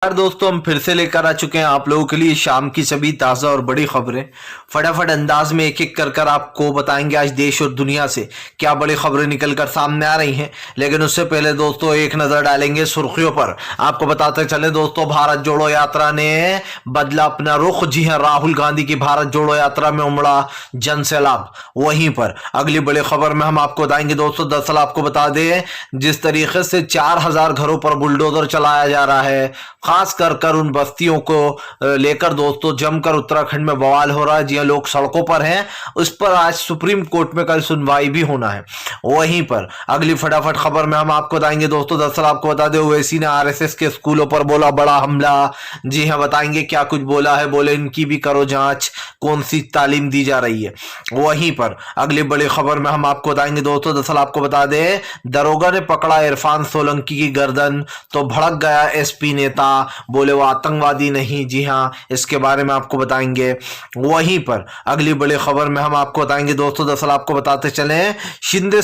यार दोस्तों, हम फिर से लेकर आ चुके हैं आप लोगों के लिए शाम की सभी ताज़ा और बड़ी खबरें। फटाफट अंदाज में एक एक कर आपको बताएंगे आज देश और दुनिया से क्या बड़ी खबरें निकल कर सामने आ रही हैं। लेकिन उससे पहले दोस्तों एक नज़र डालेंगे सुर्खियों पर। आपको बताते चले दोस्तों, भारत जोड़ो यात्रा ने बदला अपना रुख। जी हां, राहुल गांधी की भारत जोड़ो यात्रा में उमड़ा जन सैलाब। वहीं पर अगली बड़ी खबर में हम आपको बताएंगे दोस्तों, दरअसल आपको बता दें, जिस तरीके से 4,000 घरों पर बुलडोजर चलाया जा रहा है, खास कर उन बस्तियों को लेकर दोस्तों जमकर उत्तराखंड में बवाल हो रहा है। जी लोग सड़कों पर हैं, उस पर आज सुप्रीम कोर्ट में कल सुनवाई भी होना है। वहीं पर अगली फटाफट खबर में हम आपको बताएंगे दोस्तों, दरअसल आपको बता दें, ओवैसी ने आरएसएस के स्कूलों पर बोला बड़ा हमला। जी हां, बताएंगे क्या कुछ बोला है। बोले इनकी भी करो जांच, कौन सी तालीम दी जा रही है। वहीं पर अगली बड़ी खबर में हम आपको बताएंगे दोस्तों, दरअसल आपको बता दें, दरोगा ने पकड़ा इरफान सोलंकी की गर्दन तो भड़क गया एसपी नेता, बोले वो आतंकवादी नहीं। जी हां, इसके बारे में आपको बताएंगे। वहीं पर अगली बड़ी खबर में हम आपको बताएंगे दोस्तों, दरअसल आपको बताते चले, शिंदे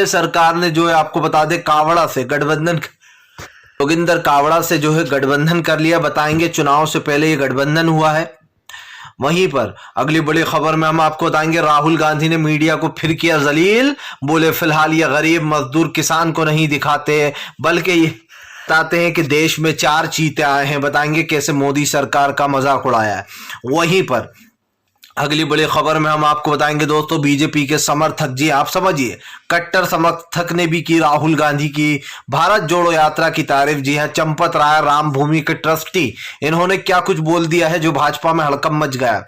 सरकार ने जो है आपको बता दे कावड़ा से गठबंधन, जोगिंदर कावड़ा से जो है गठबंधन कर लिया। बताएंगे चुनाव से पहले ये गठबंधन हुआ है। वहीं पर अगली बड़ी खबर में हम आपको बताएंगे, राहुल गांधी ने मीडिया को फिर किया जलील। बोले फिलहाल ये गरीब मजदूर किसान को नहीं दिखाते, बल्कि ये बताते हैं कि देश में 4 चीते आए हैं। बताएंगे कैसे मोदी सरकार का मजाक उड़ाया है। वहीं पर अगली बड़ी खबर में हम आपको बताएंगे दोस्तों, बीजेपी के समर्थक, जी आप समझिए कट्टर समर्थक ने भी की राहुल गांधी की भारत जोड़ो यात्रा की तारीफ। जी हां, चंपत राय राम भूमि के ट्रस्टी, इन्होंने क्या कुछ बोल दिया है जो भाजपा में हड़कंप मच गया।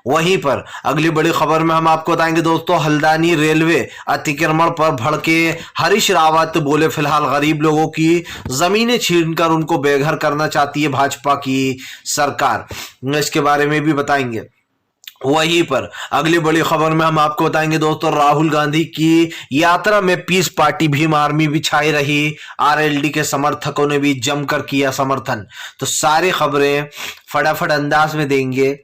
वहीं पर अगली बड़ी खबर में हम आपको बताएंगे दोस्तों, हल्द्वानी रेलवे अतिक्रमण पर भड़के हरीश रावत। बोले फिलहाल गरीब लोगों की जमीनें छीनकर उनको बेघर करना चाहती है भाजपा की सरकार। इसके बारे में भी बताएंगे। वहीं पर अगली बड़ी खबर में हम आपको बताएंगे दोस्तों, राहुल गांधी की यात्रा में पीस पार्टी भीम आर्मी भी छाई रही। आरएलडी के समर्थकों ने भी जमकर किया समर्थन। तो सारी खबरें फटाफट अंदाज में देंगे,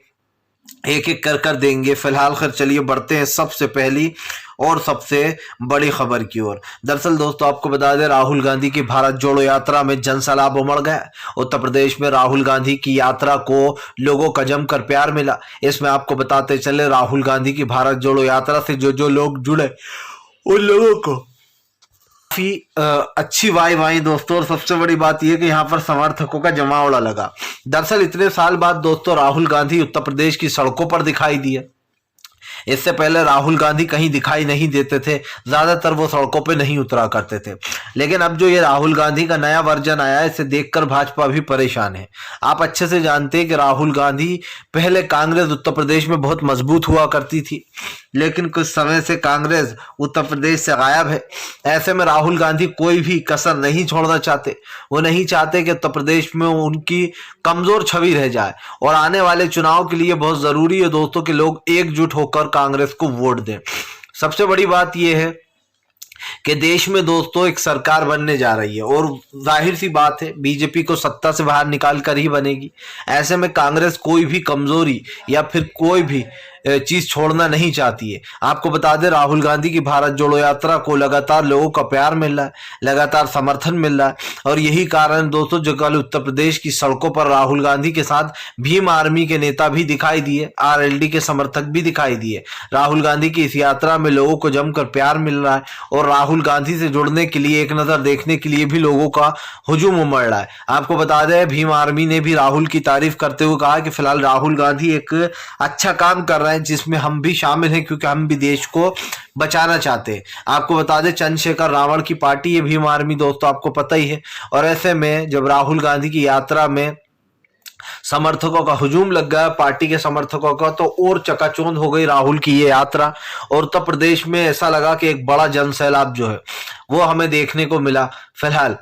एक एक कर देंगे। फिलहाल खैर चलिए बढ़ते हैं सबसे पहली और सबसे बड़ी खबर की ओर। दरअसल दोस्तों आपको बता दें, राहुल गांधी की भारत जोड़ो यात्रा में जनसैलाब उमड़ गया। उत्तर प्रदेश में राहुल गांधी की यात्रा को लोगों का जमकर प्यार मिला। इसमें आपको बताते चले, राहुल गांधी की भारत जोड़ो यात्रा से जो लोग जुड़े उन लोगों को काफी अच्छी वाई दोस्तों। और सबसे बड़ी बात यह कि यहाँ पर समर्थकों का जमावड़ा लगा। दरअसल इतने साल बाद दोस्तों राहुल गांधी उत्तर प्रदेश की सड़कों पर दिखाई दिए। इससे पहले राहुल गांधी कहीं दिखाई नहीं देते थे, ज्यादातर वो सड़कों पे नहीं उतरा करते थे। लेकिन अब जो ये राहुल गांधी का नया वर्जन आया है, इसे देखकर भाजपा भी परेशान है। आप अच्छे से जानते हैं कि राहुल गांधी पहले कांग्रेस उत्तर प्रदेश में बहुत मजबूत हुआ करती थी, लेकिन कुछ समय से कांग्रेस उत्तर प्रदेश से गायब है। ऐसे में राहुल गांधी कोई भी कसर नहीं छोड़ना चाहते। वो नहीं चाहते कि उत्तर प्रदेश में उनकी कमजोर छवि रह जाए। और आने वाले चुनाव के लिए बहुत जरूरी है दोस्तों कि लोग एकजुट होकर कांग्रेस को वोट दें। सबसे बड़ी बात यह है कि देश में दोस्तों एक सरकार बनने जा रही है और जाहिर सी बात है बीजेपी को सत्ता से बाहर निकाल कर ही बनेगी। ऐसे में कांग्रेस कोई भी कमजोरी या फिर कोई भी चीज छोड़ना नहीं चाहती है। आपको बता दें, राहुल गांधी की भारत जोड़ो यात्रा को लगातार लोगों का प्यार मिल रहा है, लगातार समर्थन मिल रहा है। और यही कारण दोस्तों जो कल उत्तर प्रदेश की सड़कों पर राहुल गांधी के साथ भीम आर्मी के नेता भी दिखाई दिए, आरएलडी के समर्थक भी दिखाई दिए। राहुल गांधी की इस यात्रा में लोगों को जमकर प्यार मिल रहा है और राहुल गांधी से जुड़ने के लिए, एक नजर देखने के लिए भी लोगों का हुजूम उमड़ रहा है। आपको बता दें, भीम आर्मी ने भी राहुल की तारीफ करते हुए कहा कि फिलहाल राहुल गांधी एक अच्छा काम कर रहे हैं, जिसमें हम भी शामिल हैं, क्योंकि हम भी देश को बचाना चाहते हैं। आपको बता दें, चंद्रशेखर रावण की पार्टी है भीम आर्मी दोस्तों, आपको पता ही है। और ऐसे में जब राहुल गांधी की यात्रा में समर्थकों का हुजूम लग गया, पार्टी के समर्थकों का, तो और चकाचौंध हो गई राहुल की ये यात्रा। और उत्तर प्रदेश में ऐसा लगा कि एक बड़ा जन सैलाब जो है वो हमें देखने को मिला। फिलहाल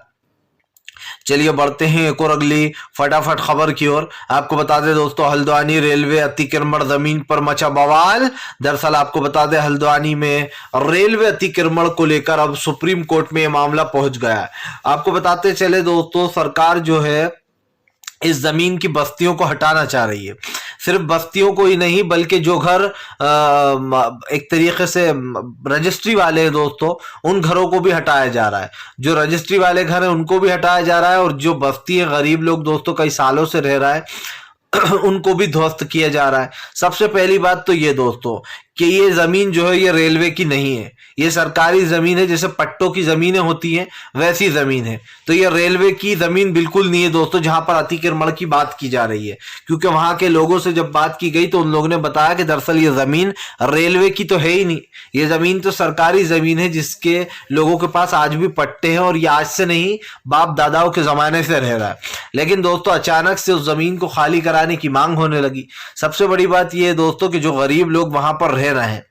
चलिए बढ़ते हैं एक और अगली फटाफट खबर की ओर। आपको बता दें दोस्तों, हल्द्वानी रेलवे अतिक्रमण जमीन पर मचा बवाल। दरअसल आपको बता दें, हल्द्वानी में रेलवे अतिक्रमण को लेकर अब सुप्रीम कोर्ट में यह मामला पहुंच गया है। आपको बताते चले दोस्तों, सरकार जो है इस जमीन की बस्तियों को हटाना चाह रही है। सिर्फ बस्तियों को ही नहीं बल्कि जो घर एक तरीके से रजिस्ट्री वाले हैं दोस्तों, उन घरों को भी हटाया जा रहा है। जो रजिस्ट्री वाले घर हैं उनको भी हटाया जा रहा है, और जो बस्ती है गरीब लोग दोस्तों कई सालों से रह रहा है उनको भी ध्वस्त किया जा रहा है। सबसे पहली बात तो ये दोस्तों कि ये जमीन जो है ये रेलवे की नहीं है, ये सरकारी जमीन है। जैसे पट्टों की जमीनें होती हैं वैसी जमीन है, तो ये रेलवे की जमीन बिल्कुल नहीं है दोस्तों जहां पर अतिक्रमण की बात की जा रही है। क्योंकि वहां के लोगों से जब बात की गई तो उन लोगों ने बताया कि दरअसल ये जमीन रेलवे की तो है ही नहीं, ये जमीन तो सरकारी जमीन है जिसके लोगों के पास आज भी पट्टे हैं, और ये आज से नहीं बाप दादाओं के जमाने से रह रहा है। लेकिन दोस्तों अचानक से उस जमीन को खाली कराने की मांग होने लगी। सबसे बड़ी बात यह है दोस्तों कि जो गरीब लोग वहां पर रह रहे हैं,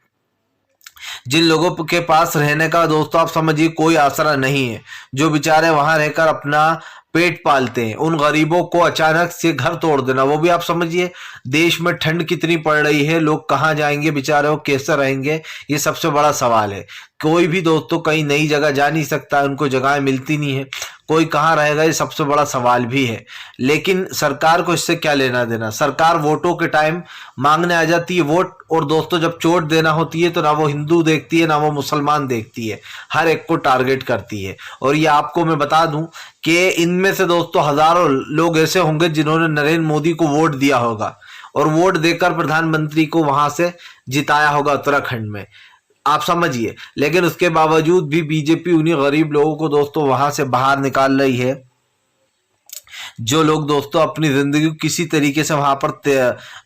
जिन लोगों के पास रहने का दोस्तों आप समझिए कोई आसरा नहीं है, जो बेचारे वहां रहकर अपना पेट पालते हैं, उन गरीबों को अचानक से घर तोड़ देना, वो भी आप समझिए देश में ठंड कितनी पड़ रही है, लोग कहाँ जाएंगे बेचारे, वो कैसे रहेंगे, ये सबसे बड़ा सवाल है। कोई भी दोस्तों कहीं नई जगह जा नहीं सकता, उनको जगह मिलती नहीं है, कोई कहाँ रहेगा, ये सबसे बड़ा सवाल भी है। लेकिन सरकार को इससे क्या लेना देना, सरकार वोटों के टाइम मांगने आ जाती है वोट, और दोस्तों जब चोट देना होती है तो ना वो हिंदू देखती है ना वो मुसलमान देखती है, हर एक को टारगेट करती है। और ये आपको मैं बता दूं कि इनमें से दोस्तों हजारों लोग ऐसे होंगे जिन्होंने नरेंद्र मोदी को वोट दिया होगा, और वोट देकर प्रधानमंत्री को वहां से जिताया होगा उत्तराखंड में, आप समझिए। लेकिन उसके बावजूद भी बीजेपी उन्हीं गरीब लोगों को दोस्तों वहां से बाहर निकाल रही है, जो लोग दोस्तों अपनी जिंदगी किसी तरीके से वहां पर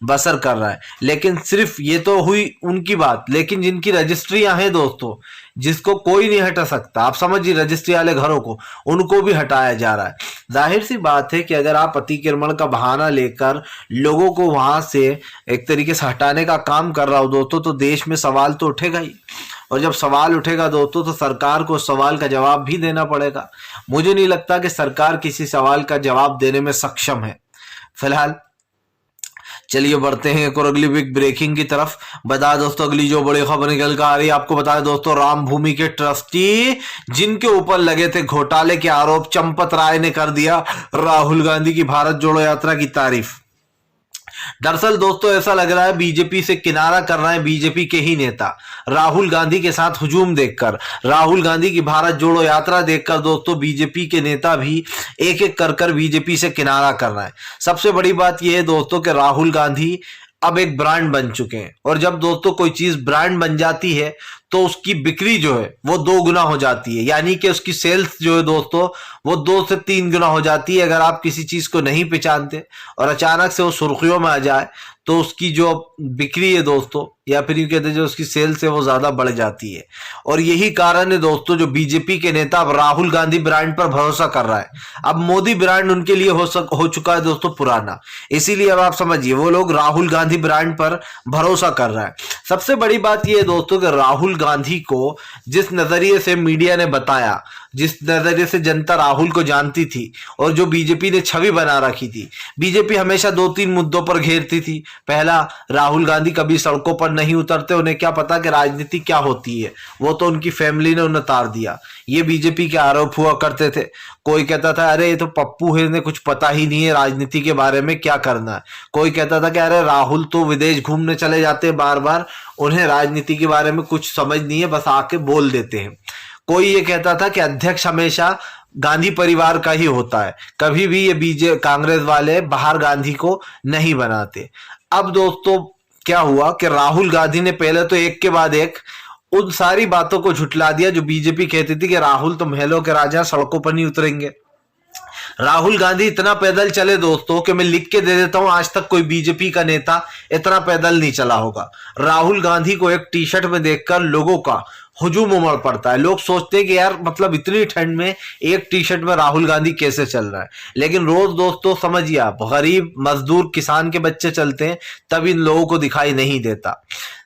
बसर कर रहा है। लेकिन सिर्फ ये तो हुई उनकी बात, लेकिन जिनकी रजिस्ट्रियां हैं दोस्तों, जिसको कोई नहीं हटा सकता, आप समझिए रजिस्ट्री वाले घरों को, उनको भी हटाया जा रहा है। जाहिर सी बात है कि अगर आप अतिक्रमण का बहाना लेकर लोगों को वहां से एक तरीके से हटाने का काम कर रहा हो दोस्तों, तो देश में सवाल तो उठेगा ही, और जब सवाल उठेगा दोस्तों तो सरकार को उस सवाल का जवाब भी देना पड़ेगा। मुझे नहीं लगता कि सरकार किसी सवाल का जवाब देने में सक्षम है फिलहाल। चलिए बढ़ते हैं एक और अगली बिग ब्रेकिंग की तरफ। बता दोस्तों अगली जो बड़ी खबर निकल कर आ रही है, आपको बताया दोस्तों राम भूमि के ट्रस्टी जिनके ऊपर लगे थे घोटाले के आरोप, चंपत राय ने कर दिया राहुल गांधी की भारत जोड़ो यात्रा की तारीफ। दरअसल दोस्तों ऐसा लग रहा है बीजेपी से किनारा कर रहे हैं बीजेपी के ही नेता, राहुल गांधी के साथ हुजूम देखकर, राहुल गांधी की भारत जोड़ो यात्रा देखकर दोस्तों बीजेपी के नेता भी एक एक कर बीजेपी से किनारा कर रहे हैं। सबसे बड़ी बात यह है दोस्तों कि राहुल गांधी अब एक ब्रांड बन चुके हैं, और जब दोस्तों कोई चीज ब्रांड बन जाती है तो उसकी बिक्री जो है वो 2 गुना हो जाती है, यानी कि उसकी सेल्स जो है दोस्तों वो 2 से 3 गुना हो जाती है। अगर आप किसी चीज को नहीं पहचानते और अचानक से वो सुर्खियों में आ जाए तो उसकी जो बिक्री है दोस्तों, या फिर यूं कहते हैं जो उसकी सेल्स है वो ज्यादा बढ़ जाती है। और यही कारण है दोस्तों जो बीजेपी के नेता अब राहुल गांधी ब्रांड पर भरोसा कर रहा है। अब मोदी ब्रांड उनके लिए हो चुका है दोस्तों पुराना, इसीलिए अब आप समझिए वो लोग राहुल गांधी ब्रांड पर भरोसा कर रहा है। सबसे बड़ी बात यह है दोस्तों कि राहुल गांधी को जिस नजरिए से मीडिया ने बताया, जिस नजरिए से जनता राहुल को जानती थी, और जो बीजेपी ने छवि बना रखी थी, बीजेपी हमेशा 2-3 मुद्दों पर घेरती थी। पहला, राहुल गांधी कभी सड़कों पर नहीं उतरते, उन्हें क्या पता कि राजनीति क्या होती है, वो तो उनकी फैमिली ने उन्हें उतार दिया, ये बीजेपी के आरोप हुआ करते थे। कोई कहता था अरे ये तो पप्पू है, इन्हें कुछ पता ही नहीं है राजनीति के बारे में क्या करना है। कोई कहता था कि अरे राहुल तो विदेश घूमने चले जाते हैं बार बार, उन्हें राजनीति के बारे में कुछ समझ नहीं है, बस आके बोल देते हैं। कोई ये कहता था कि अध्यक्ष हमेशा गांधी परिवार का ही होता है, कभी भी ये कांग्रेस वाले बाहर गांधी को नहीं बनाते। अब दोस्तों क्या हुआ कि राहुल गांधी ने पहले तो एक के बाद एक उन सारी बातों को झुठला दिया जो बीजेपी कहती थी कि राहुल तो महलों के राजा, सड़कों पर नहीं उतरेंगे। राहुल गांधी इतना पैदल चले दोस्तों कि मैं लिख के दे देता हूं, आज तक कोई बीजेपी का नेता इतना पैदल नहीं चला होगा। राहुल गांधी को एक टी शर्ट में देखकर लोगों का हुजूम उमड़ पड़ता है। लोग सोचते हैं कि यार मतलब इतनी ठंड में एक टी शर्ट में राहुल गांधी कैसे चल रहा है। लेकिन रोज दोस्तों समझिए आप, गरीब मजदूर किसान के बच्चे चलते हैं तब इन लोगों को दिखाई नहीं देता।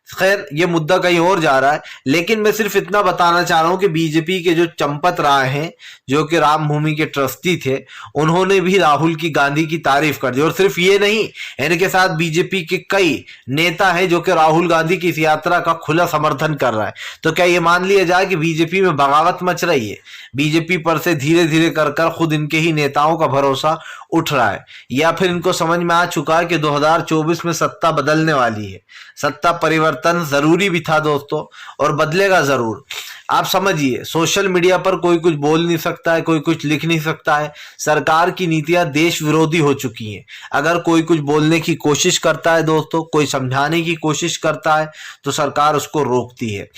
खैर ये मुद्दा कहीं और जा रहा है, लेकिन मैं सिर्फ इतना बताना चाह रहा हूं कि बीजेपी के जो चंपत राय हैं, जो कि राम भूमि के ट्रस्टी थे, उन्होंने भी राहुल की गांधी की तारीफ कर दी। और सिर्फ ये नहीं, इनके साथ बीजेपी के कई नेता हैं जो कि राहुल गांधी की इस यात्रा का खुला समर्थन कर रहा है। तो क्या ये मान लिया जाए कि बीजेपी में बगावत मच रही है? बीजेपी पर से धीरे धीरे कर कर खुद इनके ही नेताओं का भरोसा उठ रहा है, या फिर इनको समझ में आ चुका है कि 2024 में सत्ता बदलने वाली है। सत्ता परिवर्तन जरूरी भी था दोस्तों, और बदलेगा जरूर। आप समझिए, सोशल मीडिया पर कोई कुछ बोल नहीं सकता है, कोई कुछ लिख नहीं सकता है। सरकार की नीतियां देश विरोधी हो चुकी हैं। अगर कोई कुछ बोलने की कोशिश करता है दोस्तों, कोई समझाने की कोशिश करता है, तो सरकार उसको रोकती है।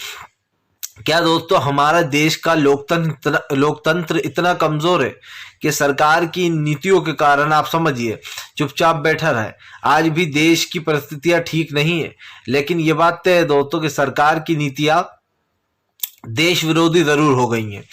क्या दोस्तों, हमारा देश का लोकतंत्र इतना कमजोर है कि सरकार की नीतियों के कारण आप समझिए चुपचाप बैठा रहे। आज भी देश की परिस्थितियां ठीक नहीं है, लेकिन ये बात तय है दोस्तों कि सरकार की नीतियां देश विरोधी जरूर हो गई हैं,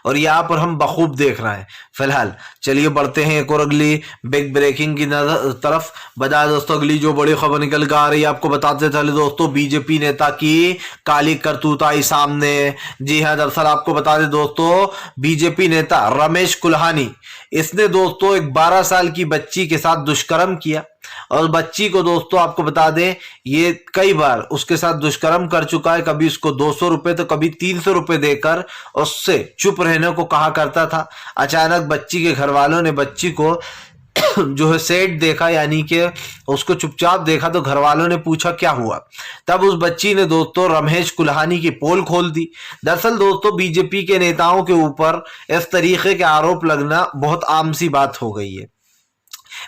और यहाँ पर हम बखूब देख रहे हैं। फिलहाल चलिए बढ़ते हैं एक और अगली बिग ब्रेकिंग की तरफ। बता दोस्तों, अगली जो बड़ी खबर निकल कर आ रही है, आपको बताते चले दोस्तों, बीजेपी नेता की काली करतूत आई सामने। जी हाँ, दरअसल आपको बता दें दोस्तों, बीजेपी नेता रमेश कुल्हानी, इसने दोस्तों एक 12 साल की बच्ची के साथ दुष्कर्म किया, और बच्ची को दोस्तों आपको बता दें, ये कई बार उसके साथ दुष्कर्म कर चुका है। कभी उसको 200 रुपए तो कभी 300 रुपए देकर उससे चुप रहने को कहा करता था। अचानक बच्ची के घर वालों ने बच्ची को जो है सेट देखा, यानी कि उसको चुपचाप देखा, तो घर वालों ने पूछा क्या हुआ। तब उस बच्ची ने दोस्तों रमेश कुल्हानी की पोल खोल दी। दरअसल दोस्तों, बीजेपी के नेताओं के ऊपर इस तरीके के आरोप लगना बहुत आम सी बात हो गई है।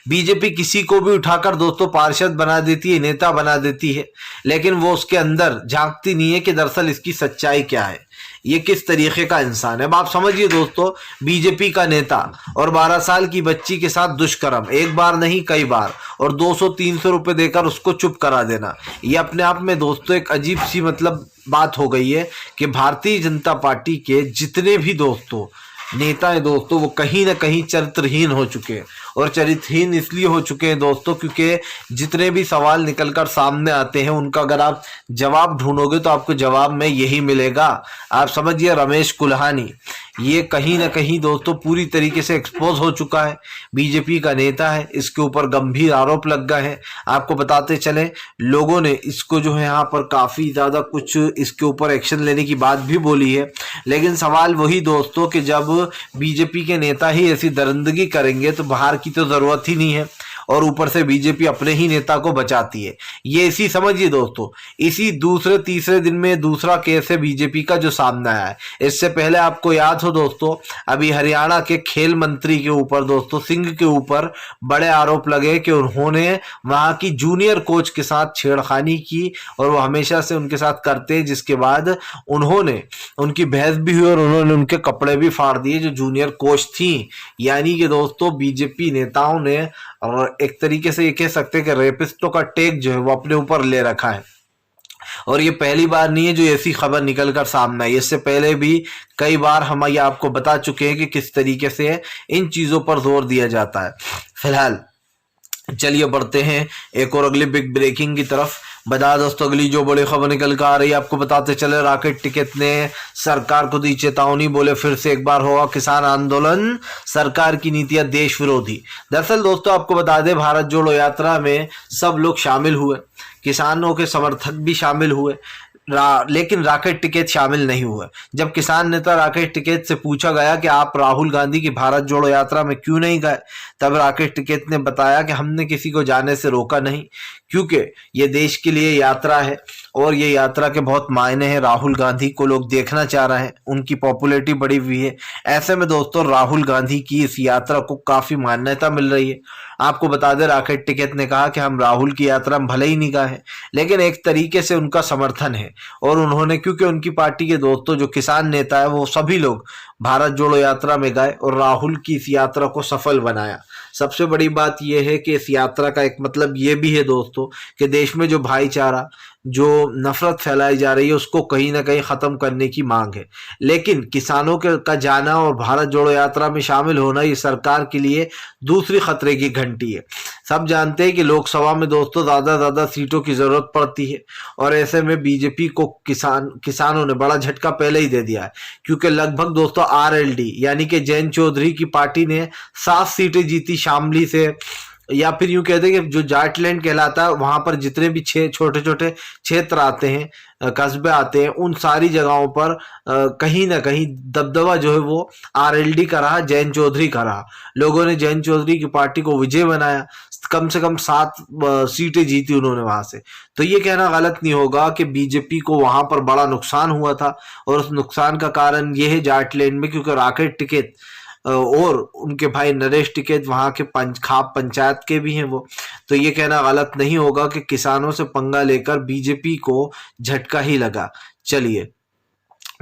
बीजेपी किसी को भी उठाकर दोस्तों पार्षद बना देती है, नेता बना देती है, लेकिन वो उसके अंदर झांकती नहीं है कि दरअसल इसकी सच्चाई क्या है, ये किस तरीके का इंसान है। अब आप समझिए दोस्तों, बीजेपी का नेता और 12 साल की बच्ची के साथ दुष्कर्म, एक बार नहीं कई बार, और 200-300 रुपए देकर उसको चुप करा देना, ये अपने आप में दोस्तों एक अजीब सी मतलब बात हो गई है कि भारतीय जनता पार्टी के जितने भी दोस्तों नेता है दोस्तों, वो कहीं ना कहीं चरित्रहीन हो चुके हैं। और चरित्रहीन इसलिए हो चुके हैं दोस्तों क्योंकि जितने भी सवाल निकलकर सामने आते हैं उनका अगर आप जवाब ढूंढोगे तो आपको जवाब में यही मिलेगा। आप समझिए, रमेश कुल्हानी ये कहीं ना कहीं दोस्तों पूरी तरीके से एक्सपोज हो चुका है, बीजेपी का नेता है, इसके ऊपर गंभीर आरोप लग गए हैं। आपको बताते चले, लोगों ने इसको जो है यहाँ पर काफी ज्यादा कुछ इसके ऊपर एक्शन लेने की बात भी बोली है, लेकिन सवाल वही दोस्तों कि जब बीजेपी के नेता ही ऐसी दरिंदगी करेंगे तो बाहर की तो जरूरत ही नहीं है, और ऊपर से बीजेपी अपने ही नेता को बचाती है। ये इसी समझिए दोस्तों, इसी दूसरे तीसरे दिन में दूसरा केस है बीजेपी का जो सामने आया है। इससे पहले आपको याद हो दोस्तों, अभी हरियाणा के खेल मंत्री के ऊपर दोस्तों, सिंह के ऊपर बड़े आरोप लगे कि उन्होंने वहां की जूनियर कोच के साथ छेड़खानी की, और वो हमेशा से उनके साथ करते, जिसके बाद उन्होंने उनकी बहस भी हुई और उन्होंने उनके कपड़े भी फाड़ दिए जो जूनियर कोच थी। यानी कि दोस्तों बीजेपी नेताओं ने और एक तरीके से ये कह सकते हैं कि रेपिस्टों का टेक जो है वो अपने ऊपर ले रखा है, और ये पहली बार नहीं है जो ऐसी खबर निकल कर सामने आई। इससे पहले भी कई बार हम ये आपको बता चुके हैं कि किस तरीके से इन चीजों पर जोर दिया जाता है। फिलहाल चलिए बढ़ते हैं एक और अगली बिग ब्रेकिंग की तरफ। बता दोस्तों, अगली जो बड़ी खबर निकल कर आ रही है, आपको बताते चले, रॉकेट टिकैत ने सरकार को दी चेतावनी, बोले फिर से एक बार होगा किसान आंदोलन, सरकार की नीतियां देश विरोधी। दरअसल दोस्तों आपको बता दें, भारत जोड़ो यात्रा में सब लोग शामिल हुए, किसानों के समर्थक भी शामिल हुए, लेकिन राकेश टिकैत शामिल नहीं हुए। जब किसान नेता राकेश टिकैत से पूछा गया कि आप राहुल गांधी की भारत जोड़ो यात्रा में क्यों नहीं गए, तब राकेश टिकैत ने बताया कि हमने किसी को जाने से रोका नहीं, क्योंकि ये देश के लिए यात्रा है और ये यात्रा के बहुत मायने हैं। राहुल गांधी को लोग देखना चाह रहे हैं, उनकी पॉपुलैरिटी बढ़ी हुई है। ऐसे में दोस्तों राहुल गांधी की इस यात्रा को काफी मान्यता मिल रही है। आपको बता दें, राकेश टिकैत ने कहा कि हम राहुल की यात्रा में भले ही नहीं गए हैं, लेकिन एक तरीके से उनका समर्थन है, और उन्होंने, क्योंकि उनकी पार्टी के दोस्तों जो किसान नेता है वो सभी लोग भारत जोड़ो यात्रा में गए और राहुल की इस यात्रा को सफल बनाया। सबसे बड़ी बात यह है कि इस यात्रा का एक मतलब ये भी है दोस्तों कि देश में जो भाईचारा, जो नफरत फैलाई जा रही है उसको कहीं ना कहीं खत्म करने की मांग है। लेकिन किसानों का जाना और भारत जोड़ो यात्रा में शामिल होना ये सरकार के लिए दूसरी खतरे की घंटी है। सब जानते हैं कि लोकसभा में दोस्तों ज्यादा सीटों की जरूरत पड़ती है, और ऐसे में बीजेपी को किसानों ने बड़ा झटका पहले ही दे दिया है, क्योंकि लगभग दोस्तों आरएलडी यानी कि जयंत चौधरी की पार्टी ने 7 सीटें जीती शामली से या फिर यूं कहते हैं कि जो जाटलैंड कहलाता है वहां पर जितने भी छोटे छोटे क्षेत्र आते हैं, कस्बे आते हैं, उन सारी जगहों पर कहीं ना कहीं दबदबा जो है वो आरएलडी का रहा, जयंत चौधरी का रहा। लोगों ने जयंत चौधरी की पार्टी को विजय बनाया, कम से कम 7 सीटें जीती उन्होंने वहां से। तो ये कहना गलत नहीं होगा कि बीजेपी को वहां पर बड़ा नुकसान हुआ था, और उस नुकसान का कारण ये है जाटलैंड में, क्योंकि राकेश टिकैत और उनके भाई नरेश टिकैत वहां के खाप पंचायत के भी हैं वो। तो ये कहना गलत नहीं होगा कि किसानों से पंगा लेकर बीजेपी को झटका ही लगा। चलिए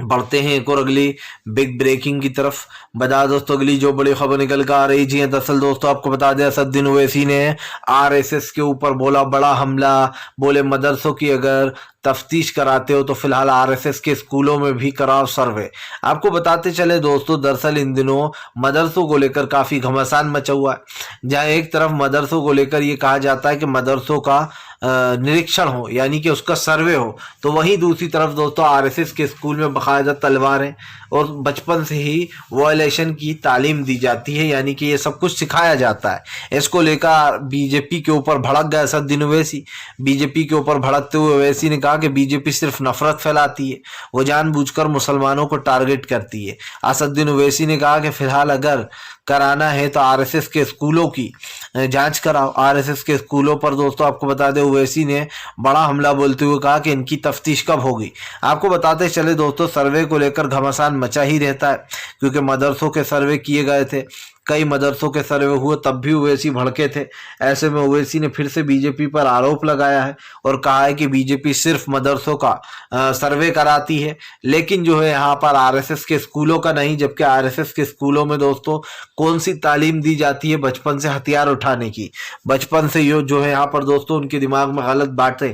बढ़ते हैं एक और अगली बिग ब्रेकिंग की तरफ। बता दोस्तों अगली जो बड़ी खबर निकल कर आ रही जी, दरअसल दोस्तों आपको बता दें असदुद्दीन ओवैसी ने आरएसएस के ऊपर बोला बड़ा हमला। बोले मदरसों की अगर तफ्तीश कराते हो तो फिलहाल आरएसएस के स्कूलों में भी कराओ सर्वे। आपको बताते चले दोस्तों, दरअसल इन दिनों मदरसों को लेकर काफी घमासान मचा हुआ है। जहां एक तरफ मदरसों को लेकर ये कहा जाता है कि मदरसों का निरीक्षण हो, यानी कि उसका सर्वे हो, तो वहीं दूसरी तरफ दोस्तों आरएसएस के स्कूल में बाकायदा तलवारें और बचपन से ही वॉयलेशन की तालीम दी जाती है, यानी कि ये सब कुछ सिखाया जाता है। इसको लेकर बीजेपी के ऊपर भड़क गया असदुद्दीन ओवैसी। बीजेपी के ऊपर भड़कते हुए ओवैसी ने कहा कि बीजेपी सिर्फ नफरत फैलाती है, वो जानबूझकर मुसलमानों को टारगेट करती है। असदुद्दीन ओवैसी ने कहा कि फिलहाल अगर कराना है तो आरएसएस के स्कूलों की जांच कराओ। आरएसएस के स्कूलों पर दोस्तों आपको बता दें ओवैसी ने बड़ा हमला बोलते हुए कहा कि इनकी तफ्तीश कब होगी। आपको बताते चले दोस्तों, सर्वे को लेकर घमासान मचा ही रहता है, क्योंकि मदरसों के सर्वे किए गए थे, कई मदरसों के सर्वे हुए, तब भी ओवैसी भड़के थे। ऐसे में ओवैसी ने फिर से बीजेपी पर आरोप लगाया है और कहा है कि बीजेपी सिर्फ मदरसों का सर्वे कराती है, लेकिन जो है यहाँ पर आरएसएस के स्कूलों का नहीं। जबकि आरएसएस के स्कूलों में दोस्तों कौन सी तालीम दी जाती है? बचपन से हथियार उठाने की, बचपन से जो है यहाँ पर दोस्तों उनके दिमाग में गलत बातें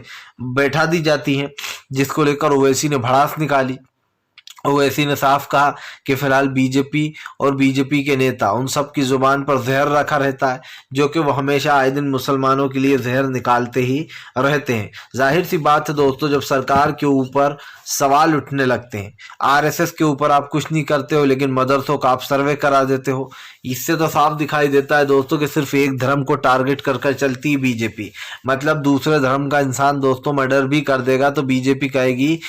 बैठा दी जाती हैं, जिसको लेकर ओवैसी ने भड़ास निकाली। ओवैसी ने साफ कहा कि फिलहाल बीजेपी और बीजेपी के नेता उन सब की जुबान पर जहर रखा रहता है, जो कि वो हमेशा आए दिन मुसलमानों के लिए जहर निकालते ही रहते हैं। जाहिर सी बात है दोस्तों, जब सरकार के ऊपर सवाल उठने लगते हैं, आरएसएस के ऊपर आप कुछ नहीं करते हो लेकिन मदरसों का आप सर्वे करा देते हो, इससे तो साफ दिखाई देता है दोस्तों कि सिर्फ एक धर्म को टारगेट कर चलती है बीजेपी। मतलब दूसरे धर्म का इंसान दोस्तों मर्डर भी कर देगा तो बीजेपी कहेगी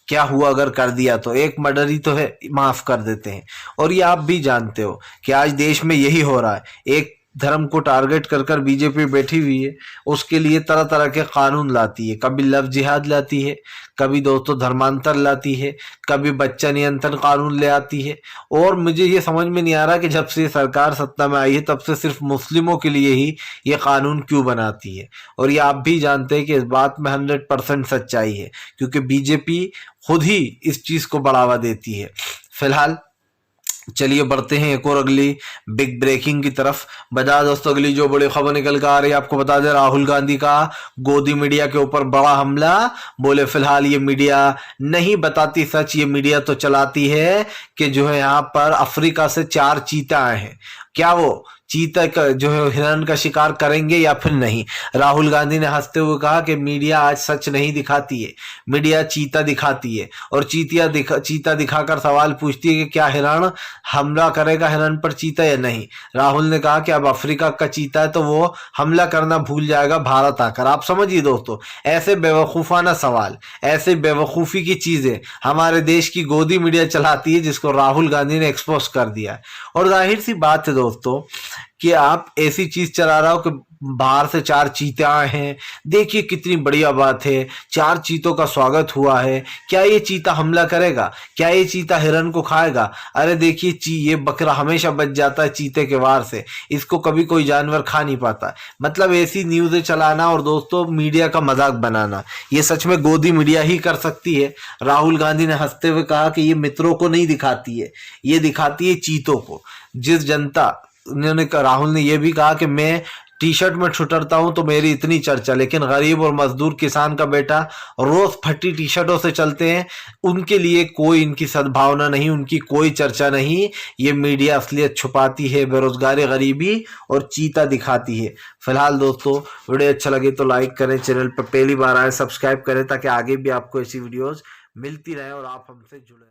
क्या हुआ अगर कर दिया तो, एक मर्डर ही तो है, माफ कर देते हैं। और ये आप भी जानते हो कि आज देश में यही हो रहा है, एक धर्म को टारगेट कर बीजेपी बैठी हुई है, उसके लिए तरह तरह के कानून लाती है। कभी लव जिहाद लाती है, कभी दोस्तों धर्मांतर लाती है, कभी बच्चा नियंत्रण कानून ले आती है। और मुझे ये समझ में नहीं आ रहा कि जब से सरकार सत्ता में आई है तब से सिर्फ मुस्लिमों के लिए ही ये कानून क्यों बनाती है। और ये आप भी जानते हैं कि इस बात में 100% सच्चाई है, क्योंकि बीजेपी खुद ही इस चीज को बढ़ावा देती है। फिलहाल चलिए बढ़ते हैं एक और अगली बिग ब्रेकिंग की तरफ। बता दोस्तों अगली जो बड़ी खबर निकल कर आ रही है, आपको बता दें राहुल गांधी का गोदी मीडिया के ऊपर बड़ा हमला। बोले फिलहाल ये मीडिया नहीं बताती सच, ये मीडिया तो चलाती है कि जो है यहाँ पर अफ्रीका से 4 चीता आए हैं, क्या वो चीता का जो है हिरण का शिकार करेंगे या फिर नहीं। राहुल गांधी ने हंसते हुए कहा कि मीडिया आज सच नहीं दिखाती है, मीडिया चीता दिखाती है, और चीता दिखाकर सवाल पूछती है कि क्या हिरण हमला करेगा हिरण पर चीता या नहीं। राहुल ने कहा कि अब अफ्रीका का चीता है तो वो हमला करना भूल जाएगा भारत आकर। आप समझिए दोस्तों, ऐसे बेवकूफाना सवाल, ऐसे बेवकूफी की चीजें हमारे देश की गोदी मीडिया चलाती है, जिसको राहुल गांधी ने एक्सपोज कर दिया है। और जाहिर सी बात है दोस्तों कि आप ऐसी चीज चला रहा हो कि बाहर से 4 चीते आए हैं, देखिए कितनी बढ़िया बात है, 4 चीतों का स्वागत हुआ है, क्या ये चीता हमला करेगा? क्या ये चीता हिरण को खाएगा? अरे देखिए ये बकरा हमेशा बच जाता है चीते के वार से, इसको कभी कोई जानवर खा नहीं पाता। मतलब ऐसी न्यूज़ें चलाना और दोस्तों मीडिया का मजाक बनाना, ये सच में गोदी मीडिया ही कर सकती है। राहुल गांधी ने हंसते हुए कहा कि ये मित्रों को नहीं दिखाती है, ये दिखाती है चीतों को। जिस जनता राहुल ने यह भी कहा कि मैं टी शर्ट में छुटरता हूं तो मेरी इतनी चर्चा, लेकिन गरीब और मजदूर किसान का बेटा रोज फटी टी शर्टों से चलते हैं, उनके लिए कोई इनकी सद्भावना नहीं, उनकी कोई चर्चा नहीं। ये मीडिया असलियत छुपाती है, बेरोजगारी, गरीबी और चीता दिखाती है। फिलहाल दोस्तों वीडियो अच्छा लगे तो लाइक करें, चैनल पर पहली बार आए सब्सक्राइब करें ताकि आगे भी आपको ऐसी वीडियोज मिलती रहे और आप हमसे जुड़े।